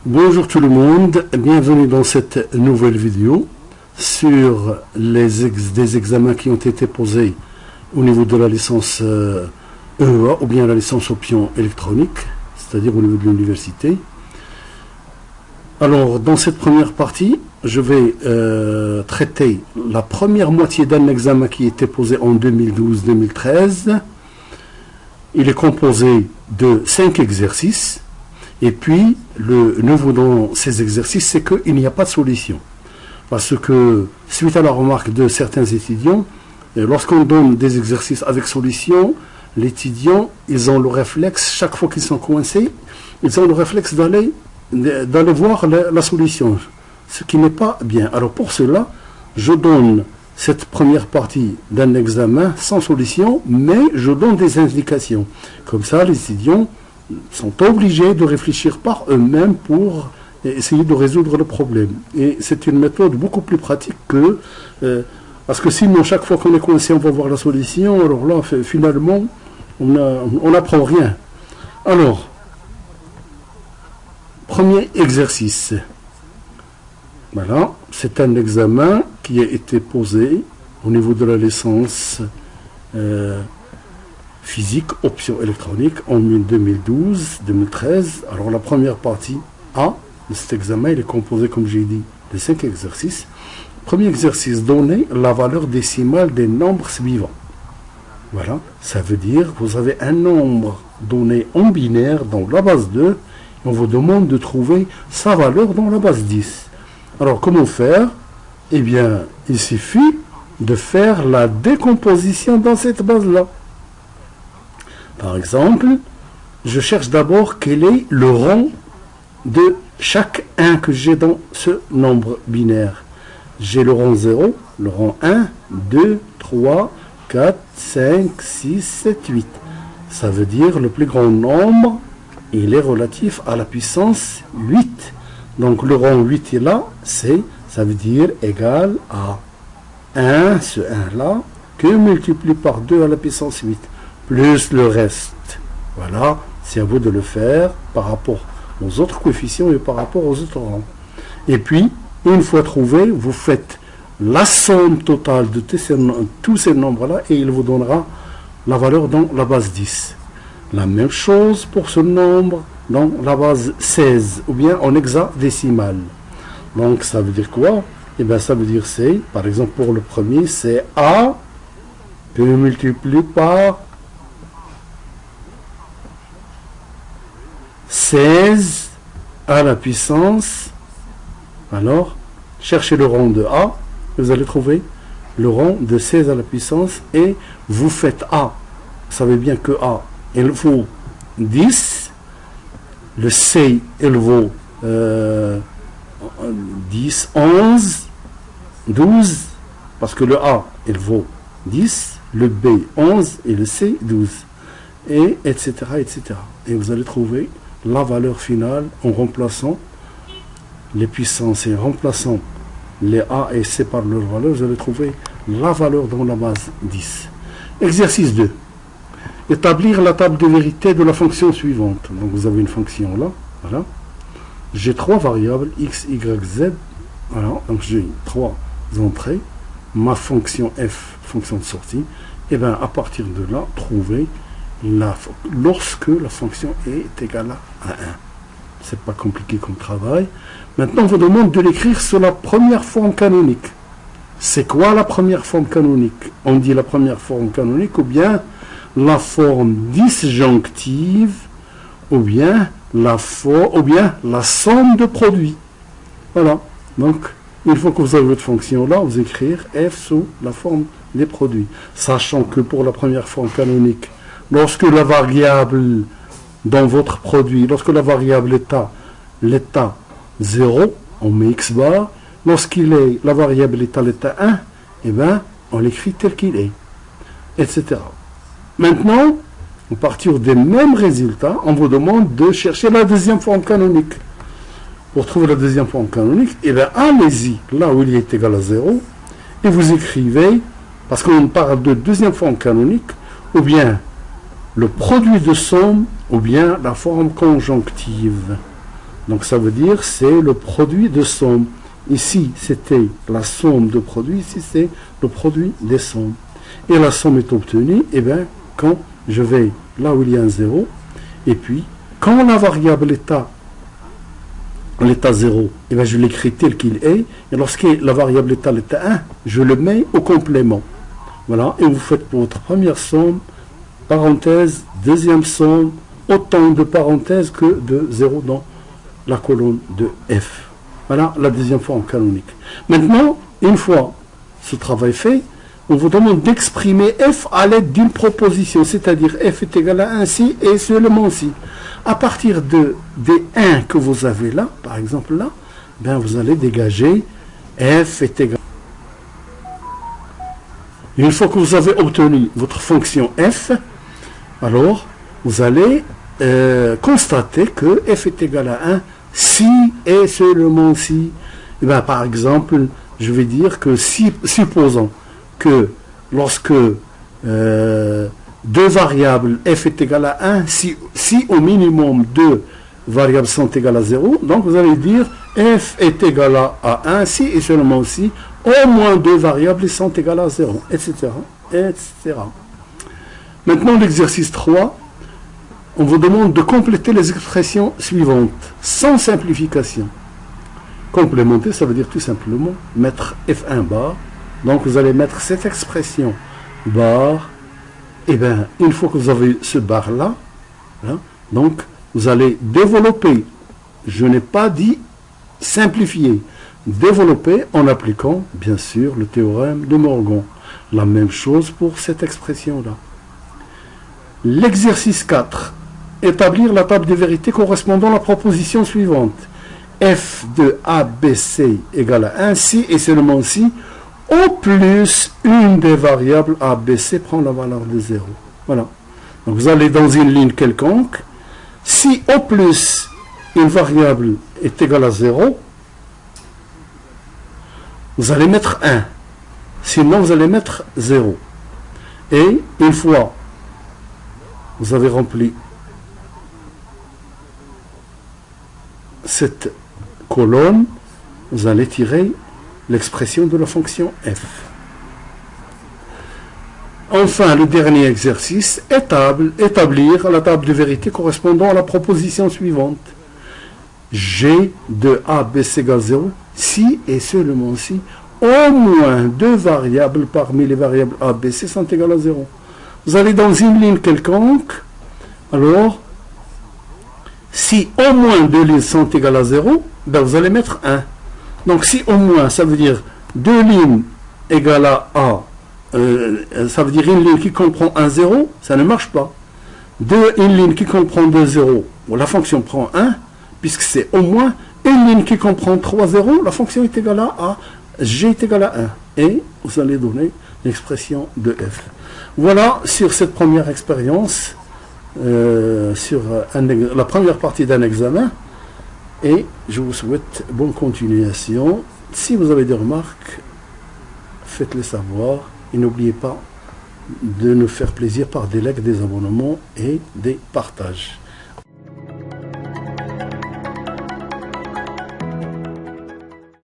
Bonjour tout le monde, bienvenue dans cette nouvelle vidéo sur des examens qui ont été posés au niveau de la licence EEA ou bien la licence option électronique, c'est-à-dire au niveau de l'université. Alors dans cette première partie, je vais traiter la première moitié d'un examen qui était posé en 2012-2013. Il est composé de 5 exercices. Et puis, le nouveau dans ces exercices, c'est qu'il n'y a pas de solution. Parce que, suite à la remarque de certains étudiants, lorsqu'on donne des exercices avec solution, les étudiants, ils ont le réflexe, chaque fois qu'ils sont coincés, ils ont le réflexe d'aller voir la solution, ce qui n'est pas bien. Alors pour cela, je donne cette première partie d'un examen sans solution, mais je donne des indications. Comme ça, les étudiants sont obligés de réfléchir par eux-mêmes pour essayer de résoudre le problème. Et c'est une méthode beaucoup plus pratique que... parce que sinon, chaque fois qu'on est coincé, on va voir la solution. Alors là, finalement, on n'apprend rien. Alors, premier exercice. Voilà, c'est un examen qui a été posé au niveau de la licence physique, option électronique, en 2012-2013. Alors la première partie A de cet examen, il est composé, comme j'ai dit, de 5 exercices. Premier exercice, donner la valeur décimale des nombres suivants. Voilà, ça veut dire que vous avez un nombre donné en binaire dans la base 2, et on vous demande de trouver sa valeur dans la base 10. Alors comment faire? Eh bien, il suffit de faire la décomposition dans cette base-là. Par exemple, je cherche d'abord quel est le rang de chaque 1 que j'ai dans ce nombre binaire. J'ai le rang 0, le rang 1, 2, 3, 4, 5, 6, 7, 8. Ça veut dire le plus grand nombre, il est relatif à la puissance 8. Donc le rang 8 est là, ça veut dire égal à 1, ce 1-là, que multiplié par 2 à la puissance 8. Plus le reste. Voilà, c'est à vous de le faire par rapport aux autres coefficients et par rapport aux autres rangs. Et puis, une fois trouvé, vous faites la somme totale de tous ces nombres-là et il vous donnera la valeur dans la base 10. La même chose pour ce nombre dans la base 16 ou bien en hexadécimal. Donc, ça veut dire quoi? Eh bien, ça veut dire c'est, par exemple, pour le premier, c'est A que multiplié par 16 à la puissance. Alors, cherchez le rang de A, vous allez trouver le rang de 16 à la puissance et vous faites A. Vous savez bien que A, il vaut 10. Le C, il vaut 10, 11, 12, parce que le A, il vaut 10, le B, 11 et le C, 12. Et etc., etc. Et vous allez trouver la valeur finale en remplaçant les puissances et en remplaçant les A et C par leur valeur, vous allez trouver la valeur dans la base 10. Exercice 2. Établir la table de vérité de la fonction suivante. Donc vous avez une fonction là, voilà. J'ai 3 variables, x, y, z. Voilà, donc j'ai 3 entrées. Ma fonction f, fonction de sortie. Et bien à partir de là, trouver lorsque la fonction est égale à 1. C'est pas compliqué comme travail. Maintenant, on vous demande de l'écrire sur la première forme canonique. C'est quoi la première forme canonique? On dit la première forme canonique ou bien la forme disjonctive ou bien la somme de produits. Voilà. Donc, une fois que vous avez votre fonction là, vous écrire f sous la forme des produits. Sachant que pour la première forme canonique, lorsque la variable dans votre produit, lorsque la variable est l'état 0, on met x bar. La variable est à l'état 1, eh bien, on l'écrit tel qu'il est, etc. Maintenant, à partir des mêmes résultats, on vous demande de chercher la deuxième forme canonique. Pour trouver la deuxième forme canonique, eh bien, allez-y, là où il est égal à 0, et vous écrivez, parce qu'on parle de deuxième forme canonique, ou bien le produit de somme ou bien la forme conjonctive. Donc ça veut dire c'est le produit de somme. Ici c'était la somme de produits, ici c'est le produit des sommes. Et la somme est obtenue, et bien quand je vais là où il y a un 0, et puis quand la variable état, l'état 0, et bien je l'écris tel qu'il est, et lorsque la variable état, l'état 1, je le mets au complément. Voilà, et vous faites pour votre première somme, parenthèse, deuxième somme, autant de parenthèses que de 0 dans la colonne de F. Voilà la deuxième forme canonique. Maintenant, une fois ce travail fait, on vous demande d'exprimer F à l'aide d'une proposition, c'est-à-dire F est égal à 1 si et seulement si. À partir des 1 que vous avez là, par exemple là, ben vous allez dégager F est égal. Une fois que vous avez obtenu votre fonction F, alors vous allez constater que F est égal à 1 si et seulement si. Et ben, par exemple, je vais dire que si, supposons que lorsque deux variables f est égal à 1, si au minimum deux variables sont égales à 0, donc vous allez dire f est égal à 1 si et seulement si au moins deux variables sont égales à 0, etc. etc. Maintenant, l'exercice 3, on vous demande de compléter les expressions suivantes, sans simplification. Complémenter, ça veut dire tout simplement mettre F1 bar. Donc vous allez mettre cette expression bar. Et bien, une fois que vous avez ce bar-là, hein, donc vous allez développer. Je n'ai pas dit simplifier. Développer en appliquant, bien sûr, le théorème de Morgan. La même chose pour cette expression-là. L'exercice 4. Établir la table de vérité correspondant à la proposition suivante. F de ABC égale à 1 si et seulement si au plus une des variables ABC prend la valeur de 0. Voilà. Donc vous allez dans une ligne quelconque. Si au plus une variable est égale à 0, vous allez mettre 1. Sinon, vous allez mettre 0. Et une fois vous avez rempli cette colonne, vous allez tirer l'expression de la fonction f. Enfin, le dernier exercice, établir la table de vérité correspondant à la proposition suivante. G de ABC égale 0, si et seulement si au moins deux variables parmi les variables ABC sont égales à 0. Vous allez dans une ligne quelconque, alors si au moins deux lignes sont égales à 0, ben vous allez mettre 1. Donc si au moins, ça veut dire deux lignes égales à A, ça veut dire une ligne qui comprend un 0, ça ne marche pas. Une ligne qui comprend 2 0, bon, la fonction prend 1, puisque c'est au moins une ligne qui comprend 3 0, la fonction est égale à A, G est égal à 1. Et vous allez donner l'expression de F. Voilà sur cette première expérience, sur la première partie d'un examen. Et je vous souhaite bonne continuation. Si vous avez des remarques, faites-les savoir. Et n'oubliez pas de nous faire plaisir par des likes, des abonnements et des partages.